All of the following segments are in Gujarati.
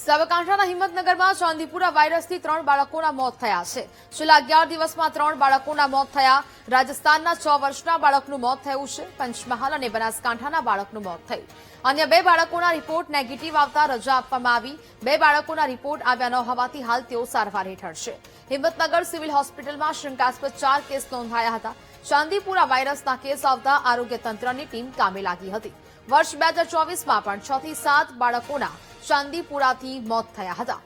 સાબરકાંઠાના હિંમતનગરમાં ચાંદીપુરા વાયરસથી 3 બાળકોના મોત થયા છે. છેલ્લા 11 દિવસમાં 3 બાળકોના મોત થયા. રાજસ્થાનના 6 વર્ષના બાળકનું મોત થયું છે. પંચમહાલ અને બનાસકાંઠાના બાળકનું મોત થયું. અન્ય 2 બાળકોના રિપોર્ટ નેગેટિવ આવતા રજા આપવામાં આવી. 2 બાળકોના રિપોર્ટ આવ્યા ન હોવાથી હાલ તેઓ સારવાર હેઠળ છે. હિંમતનગર સિવિલ હોસ્પિટલમાં શંકાસ્પદ 4 કેસ નોંધાયા હતા. ચાંદીપુરા વાયરસના કેસ આવતા આરોગ્ય તંત્રની ટીમ કામે લાગી હતી. વર્ષ 2024માં પણ 6 થી 7 બાળકોના ચાંદીપુરાથી મોત થયા હતા.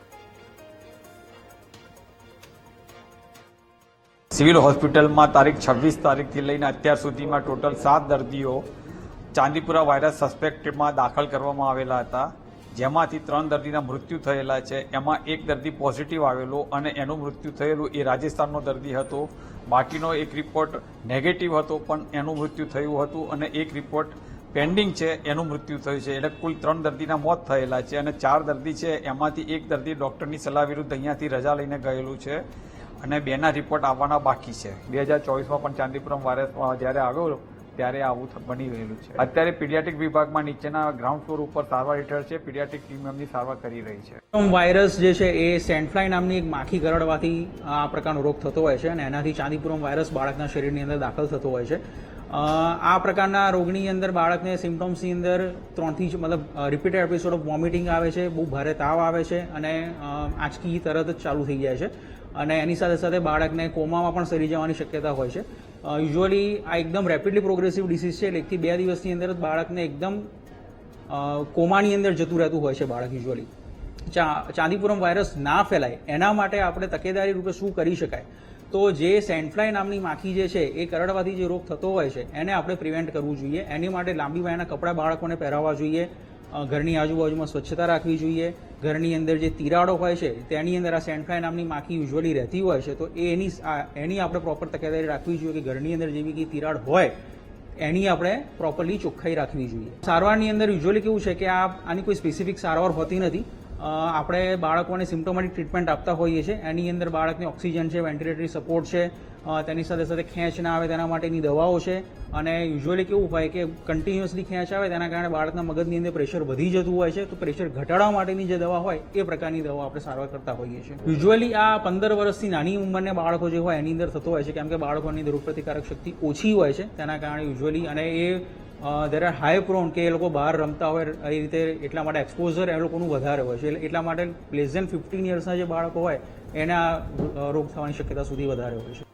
સિવિલ હોસ્પિટલમાં તારીખ 26 તારીખથી લઈને અત્યાર સુધીમાં ટોટલ 7 દર્દીઓ ચાંદીપુરા વાયરસ સસ્પેક્ટમાં દાખલ કરવામાં આવેલા હતા, જેમાંથી 3 દર્દીના મૃત્યુ થયેલા છે. એમાં એક દર્દી પોઝિટિવ આવેલો અને એનું મૃત્યુ થયેલું એ રાજસ્થાનનો દર્દી હતો. બાકીનો એક રિપોર્ટ નેગેટિવ હતો પણ એનું મૃત્યુ થયું હતું અને એક રિપોર્ટ પેન્ડિંગ છે, એનું મૃત્યુ થયું છે. એટલે કુલ 3 દર્દીના મોત થયેલા છે અને 4 દર્દી છે એમાંથી એક દર્દી ડોક્ટરની સલાહ વિરુદ્ધ અહીંયાથી રજા લઈને ગયેલું છે અને 2ના રિપોર્ટ આવવાના બાકી છે. 2024માં પણ ચાંદીપુરમ વાયરસ જ્યારે આવ્યો ત્યારે આવું બની રહેલું છે. અત્યારે પીડિયાટ્રિક વિભાગમાં નીચેના ગ્રાઉન્ડ ફ્લોર ઉપર સારવાર હેઠળ છે. પીડિયાટ્રિક ટીમ એમની સારવાર કરી રહી છે. વાયરસ જે છે એ સેન્ડફ્લાય નામની એક માખી કરડવાથી આ પ્રકારનો રોગ થતો હોય છે અને એનાથી ચાંદીપુરમ વાયરસ બાળકના શરીરની અંદર દાખલ થતો હોય છે. આ પ્રકારના રોગની અંદર બાળકને સિમ્પટમ્સની અંદર 3 થી મતલબ રિપીટેડ એપિસોડ ઓફ વોમિટિંગ આવે છે, બહુ ભારે તાવ આવે છે અને આંચકી તરત જ ચાલુ થઈ જાય છે અને એની સાથે સાથે બાળકને કોમામાં પણ સરી જવાની શક્યતા હોય છે. યુઝ્યુઅલી આ એકદમ રેપિડલી પ્રોગ્રેસિવ ડિસીઝ છે, એટલે 1 થી 2 દિવસની અંદર જ બાળકને એકદમ કોમાની અંદર જતું રહેતું હોય છે બાળક યુઝ્યુઅલી. ચાંદીપુરમ વાયરસ ના ફેલાય એના માટે આપણે તકેદારી રૂપે શું કરી શકાય? તો જે સેન્ડફ્લાય નામની માખી જે છે એ કરડવાથી જે રોગ થતો હોય છે એને આપણે પ્રિવેન્ટ કરવું જોઈએ. એની માટે લાંબી વાયના કપડાં બાળકોને પહેરાવવા જોઈએ, ઘરની આજુબાજુમાં સ્વચ્છતા રાખવી જોઈએ. ઘરની અંદર જે તિરાડો હોય છે તેની અંદર આ સેન્ડફ્લાય નામની માખી યુઝ્યુઅલી રહેતી હોય છે, તો એની આપણે પ્રોપર તકેદારી રાખવી જોઈએ કે ઘરની અંદર જેવી કે તિરાડ હોય એની આપણે પ્રોપરલી ચોખ્ખાઈ રાખવી જોઈએ. સારવારની અંદર યુઝ્યુઅલી કેવું છે કે આની કોઈ સ્પેસિફિક સારવાર હોતી નથી. આપણે બાળકોને સિમ્પ્ટોમેટિક ટ્રીટમેન્ટ આપતા હોઈએ છીએ. એની અંદર બાળકને ઓક્સિજન છે, વેન્ટિલેટરી સપોર્ટ છે, તેની સાથે સાથે ખેંચ ના આવે તેના માટેની દવાઓ છે અને યુઝ્યુઅલી કેવું હોય કે કન્ટિન્યુઅસલી ખેંચ આવે તેના કારણે બાળકના મગજની અંદર પ્રેશર વધી જતું હોય છે, તો પ્રેશર ઘટાડવા માટેની જે દવા હોય એ પ્રકારની દવા આપણે સારવાર કરતા હોઈએ છીએ. યુઝ્યુઅલી આ 15 વર્ષથી નાની ઉંમરના બાળકો જે હોય એની અંદર થતો હોય છે, કેમ કે બાળકોની રોગપ્રતિકારક શક્તિ ઓછી હોય છે તેના કારણે યુઝ્યુઅલી અને દેર આર હાઈ પ્રોન કે એ લોકો બહાર રમતા હોય એ રીતે, એટલા માટે એક્સપોઝર એ લોકોનું વધારે હોય છે. એટલા માટે લેસ ધેન 15 યર્સના જે બાળકો હોય એને આ રોગ થવાની શક્યતા સુધી વધારે હોય છે.